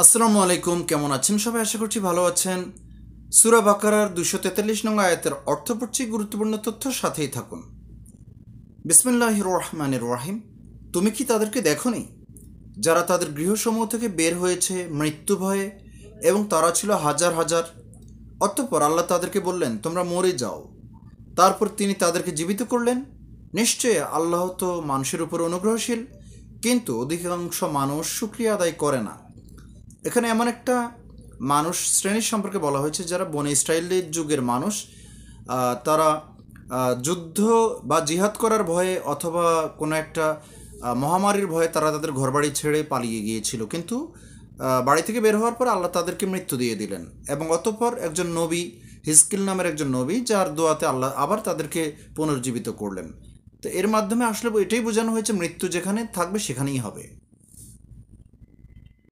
আসসালামু আলাইকুম, কেমন আছেন সবাই? আশা করছি ভালো আছেন। সূরা বাকারার 243 নং আয়াতের অর্থ পড়ছি, গুরুত্বপূর্ণ তথ্য সাথেই থাকুন। বিসমিল্লাহির রহমানির রহিম। তুমি কি তাদেরকে দেখোনি যারা তাদের গৃহসমূহ থেকে বের হয়েছে মৃত্যু ভয়ে, এবং তারা ছিল হাজার হাজার। অতঃপর আল্লাহ তাদেরকে বললেন, তোমরা মরে যাও। তারপর তিনি তাদেরকে জীবিত করলেন। নিশ্চয়ই আল্লাহ তো মানুষের উপর অনুগ্রহশীল, কিন্তু অধিকাংশ মানুষ শুকরিয়া আদায় করে না। এখানে এমন একটা মানুষ শ্রেণীর সম্পর্কে বলা হয়েছে যারা বনে ইসরায়েলের যুগের মানুষ। তারা যুদ্ধ বা জিহাদ করার ভয়ে অথবা কোনো একটা মহামারীর ভয়ে তারা তাদের ঘরবাড়ি ছেড়ে পালিয়ে গিয়েছিল, কিন্তু বাড়ি থেকে বের হওয়ার পর আল্লাহ তাদেরকে মৃত্যু দিয়ে দিলেন। এবং অতঃপর একজন নবী, হিজকিল নামের একজন নবী, যার দোয়াতে আল্লাহ আবার তাদেরকে পুনর্জীবিত করলেন। তো এর মাধ্যমে আসলে এটাই বোঝানো হয়েছে, মৃত্যু যেখানে থাকবে সেখানেই হবে।